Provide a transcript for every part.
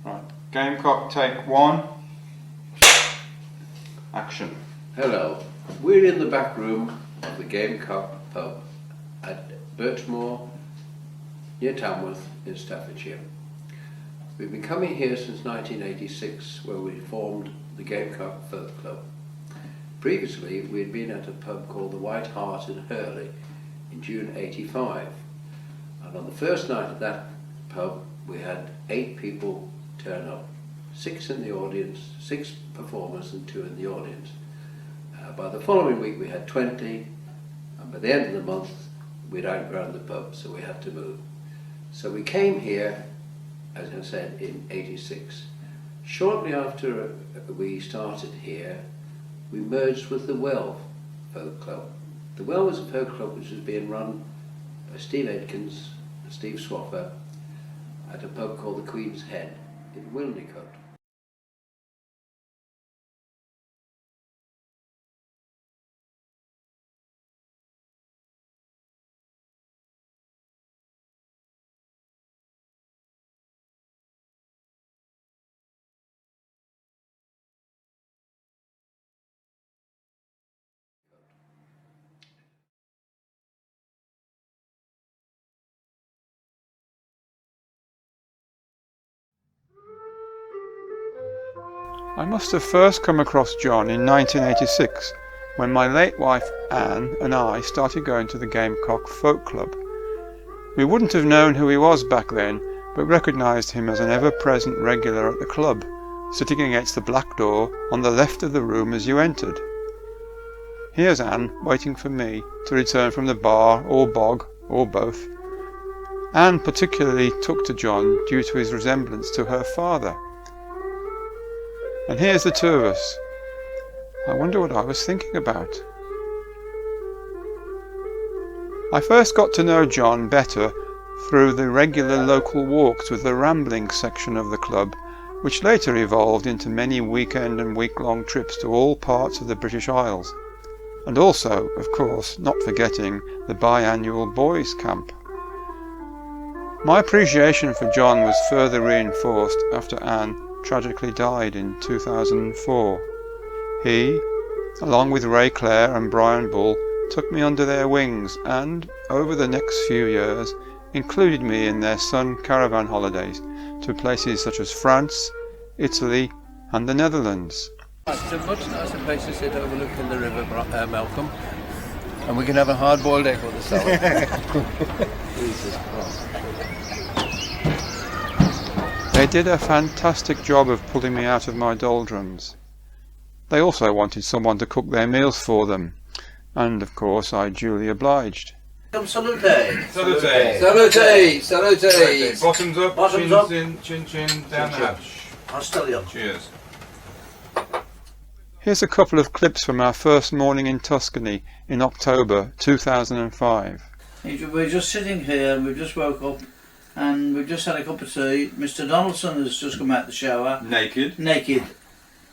Right, Gamecock, take one. Action. Hello, we're in the back room of the Gamecock pub at Birchmoor, near Tamworth in Staffordshire. We've been coming here since 1986, where we formed the Gamecock Folk Club. Previously, we had been at a pub called the White Hart in Hurley in June '85, and on the first night of that pub we had 8 people turn up, 6 in the audience, 6 performers and 2 in the audience. By the following week we had 20, and by the end of the month we'd outgrown the pub, so we had to move. So we came here, as I said, in '86. Shortly after we started here, we merged with the Well Folk Club. The Well was a folk club which was being run by Steve Edkins and Steve Swaffer at a pub called the Queen's Head in Wilnecote. I must have first come across John in 1986, when my late wife Anne and I started going to the Gamecock Folk Club. We wouldn't have known who he was back then, but recognised him as an ever-present regular at the club, sitting against the black door on the left of the room as you entered. Here's Anne waiting for me to return from the bar or bog, or both. Anne particularly took to John due to his resemblance to her father. And here's the 2 of us. I wonder what I was thinking about. I first got to know John better through the regular local walks with the rambling section of the club, which later evolved into many weekend and week-long trips to all parts of the British Isles, and also, of course, not forgetting the biannual boys' camp. My appreciation for John was further reinforced after Anne tragically died in 2004. He, along with Ray Clare and Brian Bull, took me under their wings and, over the next few years, included me in their Sun caravan holidays to places such as France, Italy and the Netherlands. It's a much nicer place to sit overlooking the river, Malcolm, and we can have a hard-boiled egg with the salad. Jesus Christ. They did a fantastic job of pulling me out of my doldrums. They also wanted someone to cook their meals for them, and of course I duly obliged. Salute! Salute! Salute! Salute! Bottoms up, Bottoms chins up. in, chin chin, down the hatch. I'll still you. Cheers. Here's a couple of clips from our first morning in Tuscany in October 2005. We're just sitting here and we've just woke up and we've just had a cup of tea. Mr. Donaldson has just come out the shower. Naked.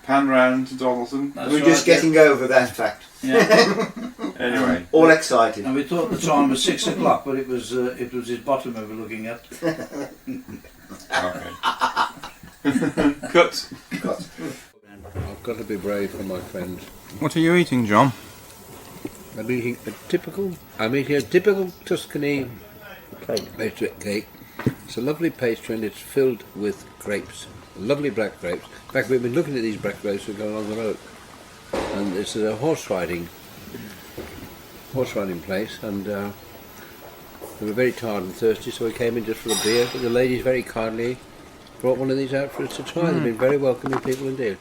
Pan round to Donaldson. We're just getting over that fact. Yeah. Anyway. All excited. And we thought the time was 6 o'clock, but it was his bottom we were looking at. Okay. Cut. I've got to be brave for my friends. What are you eating, John? I'm eating a typical Tuscany pastry cake. It's a lovely pastry and it's filled with grapes, lovely black grapes. In fact, we've been looking at these black grapes as we go along the road, and it's a horse riding place, and we were very tired and thirsty, so we came in just for a beer. But the ladies very kindly brought one of these out for us to try. They've been very welcoming people indeed.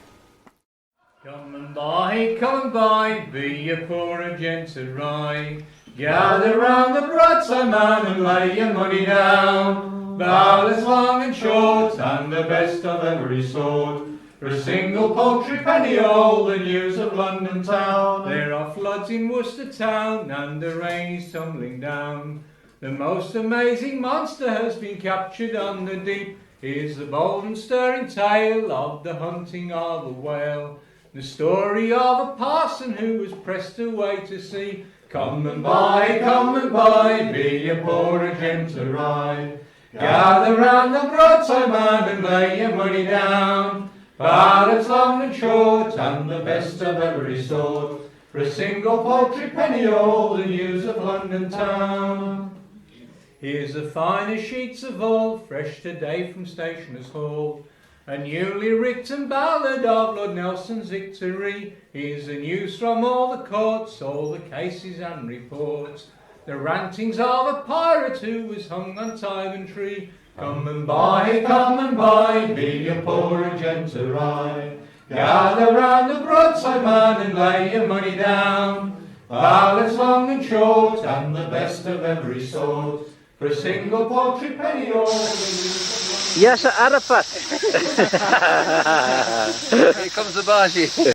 Come and buy, be a poor and gentle rye. Gather round the broadside man and lay your money down. Ballads long and short, and the best of every sort. For a single paltry penny, all the news of London town. There are floods in Worcester town, and the rain is tumbling down. The most amazing monster has been captured on the deep. Here's the bold and stirring tale of the hunting of a whale. The story of a parson who was pressed away to sea. Come and buy, be a poor and gentle ride. Gather round the broadside man and lay your money down. Ballads long and short and the best of every sort, for a single paltry penny all the news of London town. Here's the finest sheets of all, fresh today from Stationers' Hall. A newly written ballad of Lord Nelson's victory. Here's the news from all the courts, all the cases and reports. The rantings of a pirate who was hung on Tyburn Tree. Come and buy, be a poor gentle rye. Gather round the broadside man and lay your money down. Ballads long and short and the best of every sort, for a single paltry penny all. Yes, Arafat. Here comes the Baji.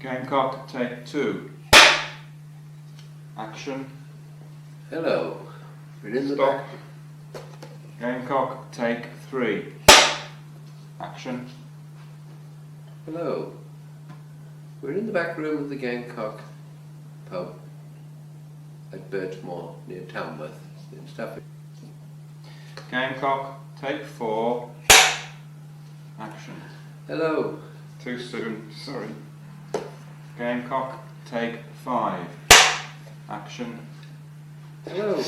Gamecock, take 2. Action. Hello. We're in the Stop. back. Gamecock, take 3. Action. Hello. We're in the back room of the Gamecock pub at Birchmoor near Tamworth in Staffordshire. Gamecock, take 4. Action. Hello. Too soon, sorry. Gamecock, take 5. Action. Hello.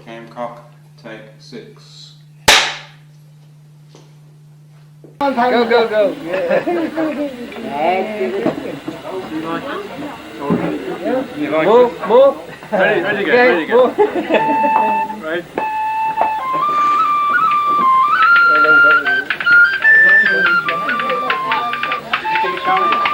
Gamecock, take 6. Go, go, go. Move, move. Ready to go, Right. Bye.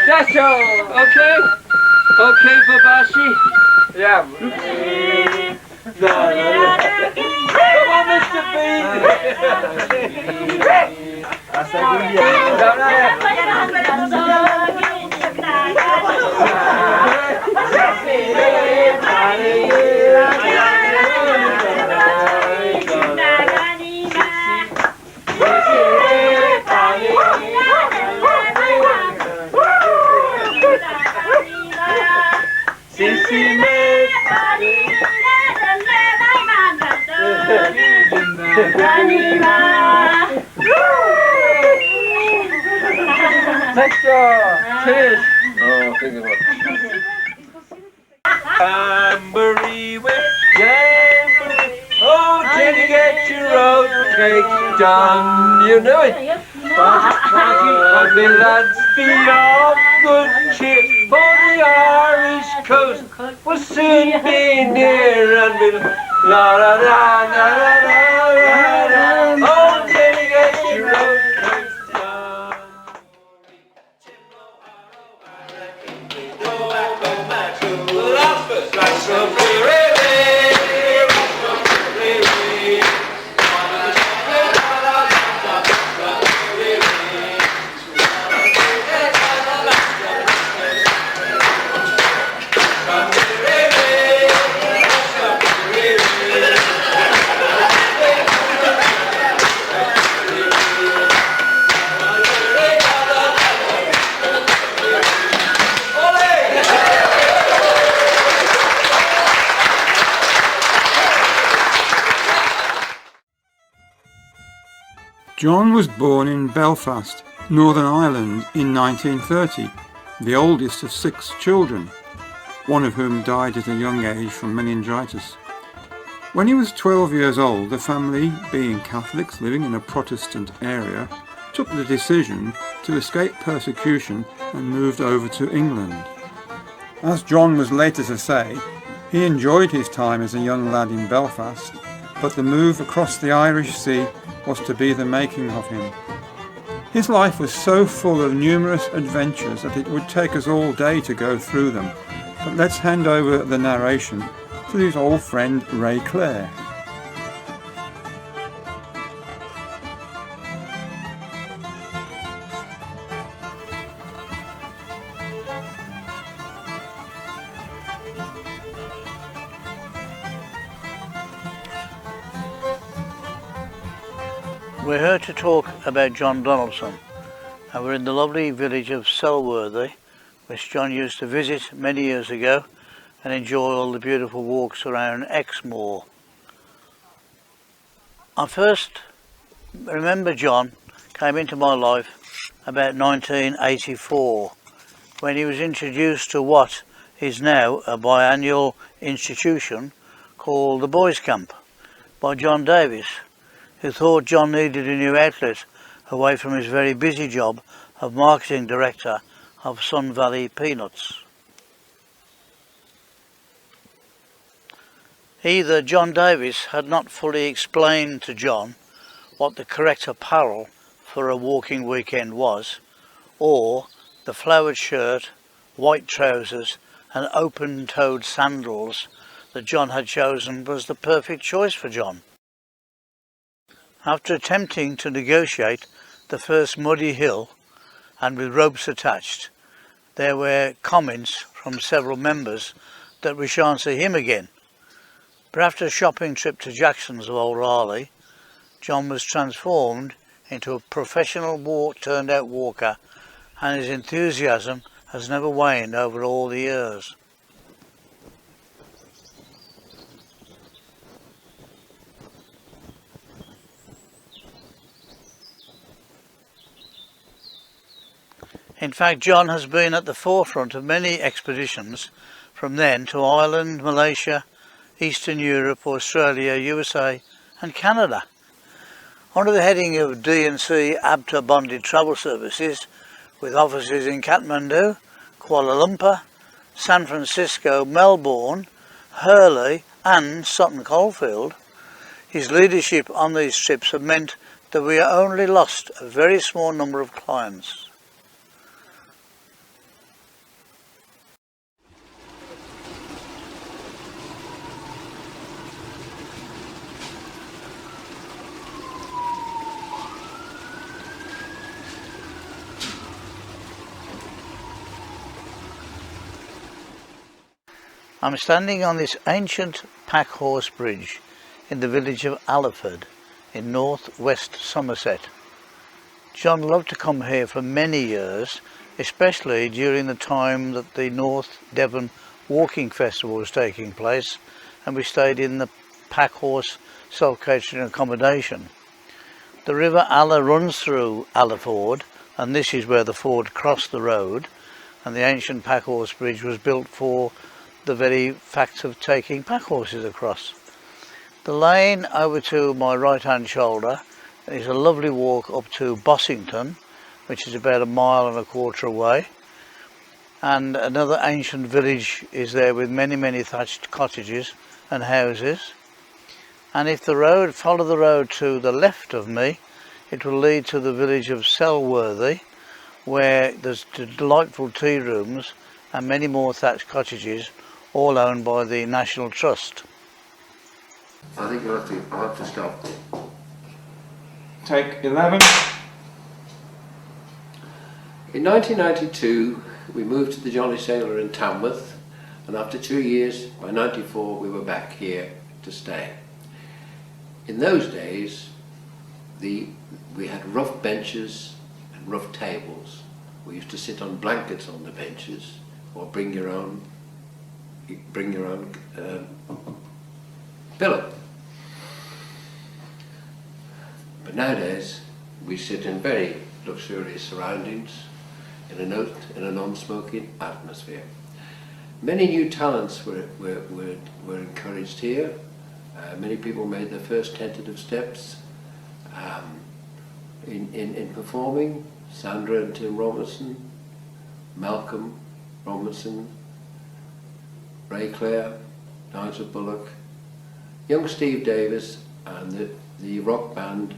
That's all, okay? Okay for Bashi? Yeah. Come on, Mr. Bean! That's Cheers! Oh, think of it. Jamboree with jamboree. Oh, did you get your oat cake done? You know it. Party, lads, be of good cheer. For the Irish coast will soon be near, and we'll la la la la la la la. Oh, did you get your oat cake done? John was born in Belfast, Northern Ireland in 1930, the oldest of 6 children, one of whom died at a young age from meningitis. When he was 12 years old, the family, being Catholics living in a Protestant area, took the decision to escape persecution and moved over to England. As John was later to say, he enjoyed his time as a young lad in Belfast, but the move across the Irish Sea was to be the making of him. His life was so full of numerous adventures that it would take us all day to go through them, but let's hand over the narration to his old friend Ray Clare. We're here to talk about John Donaldson, and we're in the lovely village of Selworthy, which John used to visit many years ago and enjoy all the beautiful walks around Exmoor. I first remember John came into my life about 1984, when he was introduced to what is now a biannual institution called the Boys Camp by John Davies, who thought John needed a new outlet away from his very busy job of marketing director of Sun Valley Peanuts. Either John Davies had not fully explained to John what the correct apparel for a walking weekend was, or the flowered shirt, white trousers and open-toed sandals that John had chosen was the perfect choice for John. After attempting to negotiate the first muddy hill, and with ropes attached, there were comments from several members that we shan't see him again. But after a shopping trip to Jackson's of Old Raleigh, John was transformed into a professional turned-out walker, and his enthusiasm has never waned over all the years. In fact, John has been at the forefront of many expeditions from then to Ireland, Malaysia, Eastern Europe, Australia, USA and Canada. Under the heading of D&C ABTA Bonded Travel Services, with offices in Kathmandu, Kuala Lumpur, San Francisco, Melbourne Hurley and Sutton Coldfield, his leadership on these trips have meant that we only lost a very small number of clients. I'm standing on this ancient pack horse bridge in the village of Allerford in north-west Somerset. John loved to come here for many years, especially during the time that the North Devon Walking Festival was taking place, and we stayed in the pack horse self-catering accommodation. The River Aller runs through Allerford, and this is where the ford crossed the road, and the ancient pack horse bridge was built for the very fact of taking pack horses across. The lane over to my right hand shoulder is a lovely walk up to Bossington, which is about 1.25 miles away, and another ancient village is there with many thatched cottages and houses. And if follow the road to the left of me, it will lead to the village of Selworthy, where there's delightful tea rooms and many more thatched cottages, all owned by the National Trust. I think I'll have to stop. Take 11. In 1992, we moved to the Jolly Sailor in Tamworth, and after 2 years, by 94, we were back here to stay. In those days, we had rough benches and rough tables. We used to sit on blankets on the benches, or bring your own pillow. But nowadays we sit in very luxurious surroundings in a non-smoking atmosphere. Many new talents were encouraged here. Many people made their first tentative steps in performing. Sandra and Tim Robinson, Malcolm Robinson, Ray Clare, Nigel Bullock, young Steve Davis and the rock band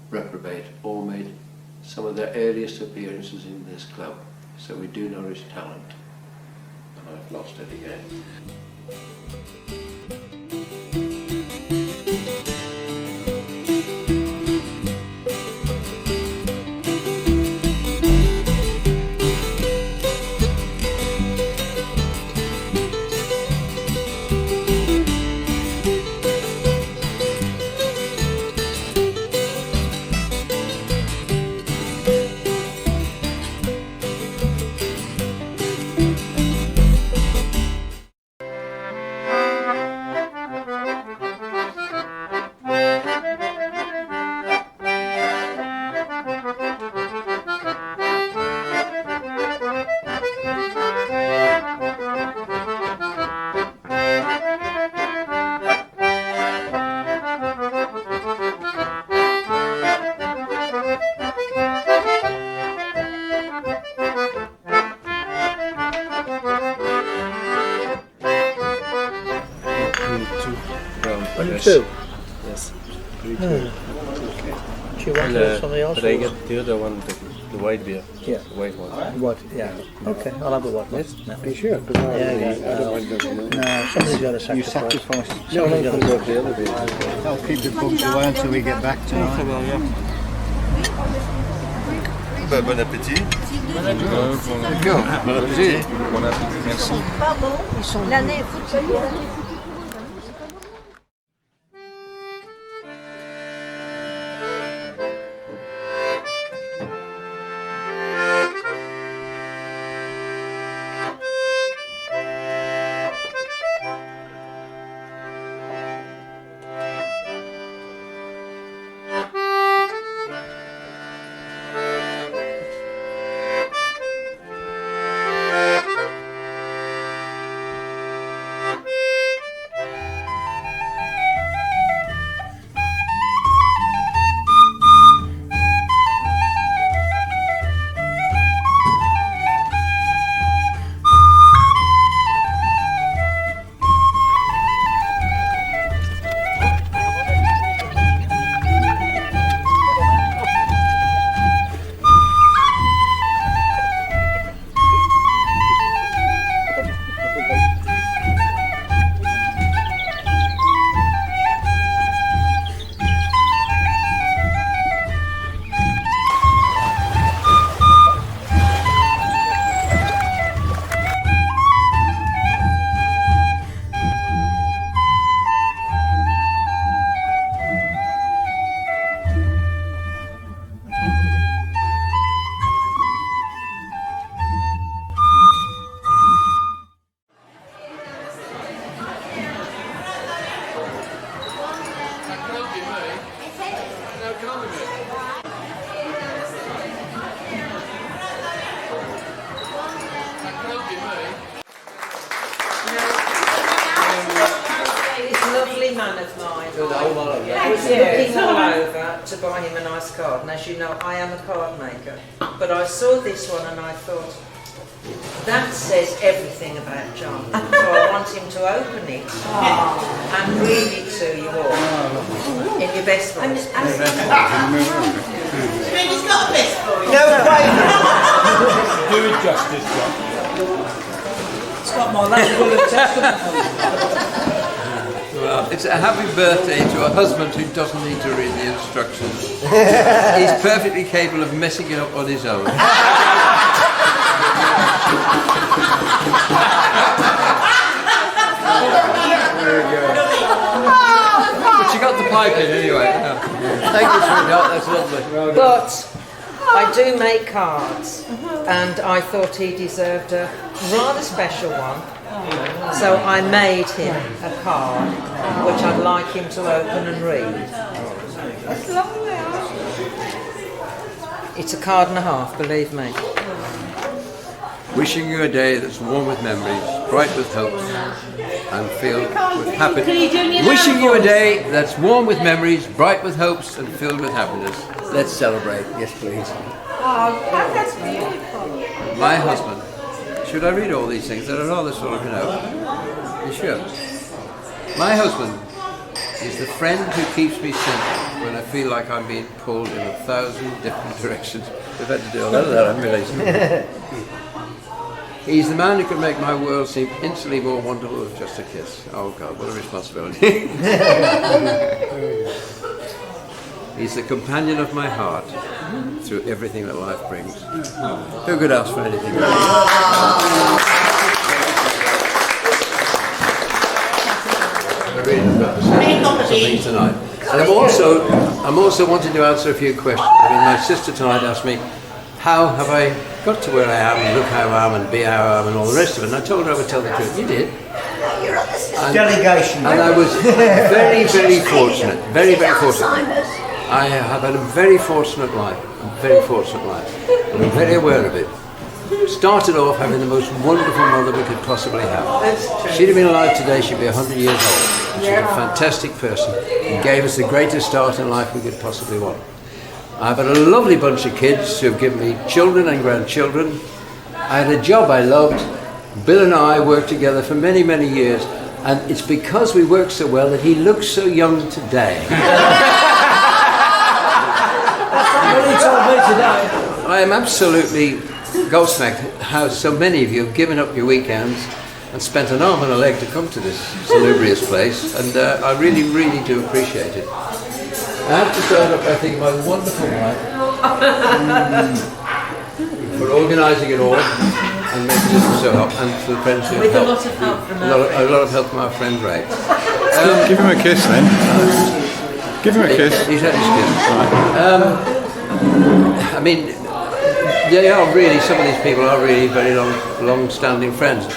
Reprobate all made some of their earliest appearances in this club. So we do nourish talent, and I've lost it again. Two. Yes. Do you want something else? But I get the other one, the white beer. Yeah. The white one. What? Yeah. Okay, I'll have the white one. Yes? No. Are you sure? Because Yeah, I don't like that one. No, somebody's got to sacrifice. You sacrifice. No, no, no, no, the other beer. I'll keep the bugs away until we get back tonight. Bon appétit. Bon appétit. Bon appétit. Merci. Pardon, l'année est foutue. be me. No, can't be me. That can't be me. This lovely man of mine was looking all over to buy him a nice card, and as you know I am a card maker, but I saw this one and I thought that says everything about John, so I want him to open it and read it to you all in your best voice. He's got a best voice. No way! Do it justice, John. It's got my last will of testament. Well, it's a happy birthday to a husband who doesn't need to read the instructions. He's perfectly capable of messing it up on his own. But you got the pipe in anyway. Yeah. Thank you, sweetheart, that's lovely. Well done. But I do make cards, and I thought he deserved a rather special one. So I made him a card, which I'd like him to open and read. That's lovely. It's a card and a half, believe me. Wishing you a day that's warm with memories, bright with hopes, and filled with happiness. Wishing you a day that's warm with memories, bright with hopes, and filled with happiness. Let's celebrate. Yes, please. Oh, that's beautiful. My husband. Should I read all these things that are rather sort of, you sure? My husband is the friend who keeps me centered when I feel like I'm being pulled in 1,000 different directions. We've had to do a lot of that, haven't we? He's the man who can make my world seem instantly more wonderful with just a kiss. Oh God, what a responsibility. He's the companion of my heart through everything that life brings. Who could ask for anything? I'm reading about something tonight. And I'm also wanting to answer a few questions. I mean, my sister tonight asked me, how have I got to where I am, and look how I am, and be how I am, and all the rest of it. And I told her I would tell the truth. You did. Delegation. And I was very, very fortunate. Very, very fortunate. I have had a very fortunate life. A very fortunate life. And I'm very aware of it. Started off having the most wonderful mother we could possibly have. She'd have been alive today, she'd be 100 years old. She's a fantastic person and gave us the greatest start in life we could possibly want. I've had a lovely bunch of kids who have given me children and grandchildren. I had a job I loved. Bill and I worked together for many, many years, and it's because we worked so well that he looks so young today. I am absolutely gobsmacked how so many of you have given up your weekends and spent an arm and a leg to come to this salubrious place, and I really, really do appreciate it. I have to start up, I think, my wonderful wife for organising it all and making it so help, and for the friends who With helped. a lot of help from A lot of help from our friend Ray. Give him a kiss then. Give him a kiss. He's had his kiss. I mean, they are really, some of these people are really very long-standing friends.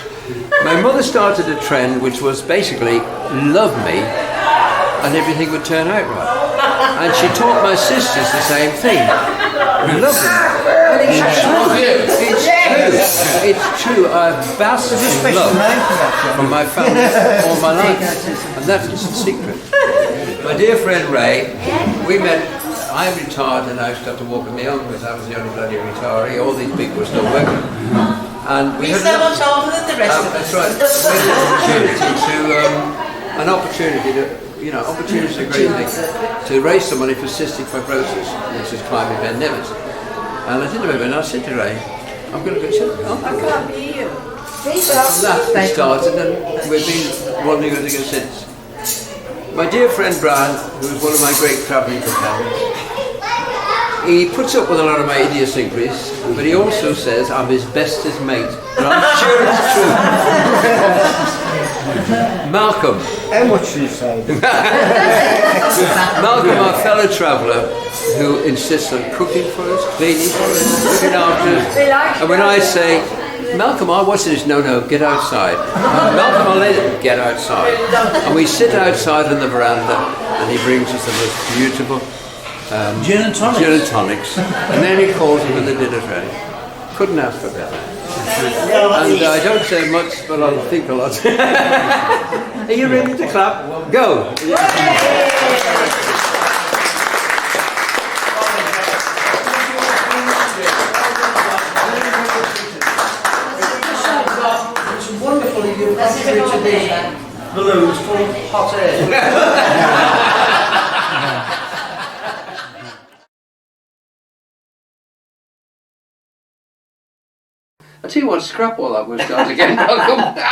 My mother started a trend which was basically, love me and everything would turn out right. And she taught my sisters the same thing. Love them. And it's true. It's true. I've vastly loved from my family all my life. And that is the secret. My dear friend Ray, we met. I retired and I used to have to walk with my own because I was the only bloody retiree. All these people were still working. And we had so much older than the rest of us. That's right. We had an opportunity to, opportunity is a great thing, to raise some money for cystic fibrosis, which is climbing Ben Nevis. And I did remember, and I said to Ray, I'm going to go, I can't hear you. from that we started, and we've been wandering with it since. My dear friend Brian, who is one of my great travelling companions, he puts up with a lot of my idiosyncrasies, but he also says I'm his bestest mate. And I'm sure it's true. Malcolm. How much do you say? Malcolm, our fellow traveller, who insists on cooking for us, cleaning for us, looking after us. And when I say, Malcolm, I watched this. No, get outside. Malcolm, I'll let him get outside. And we sit outside on the veranda, and he brings us the most beautiful Gin and tonics. Gin and tonics. And then he calls us when the dinner's ready. Couldn't ask for better. And I don't say much, but I think a lot. Are you ready to clap? Go! It's wonderful that you've contributed these balloons full of hot air. I tell you what, scrap all that, we'll start again. Welcome.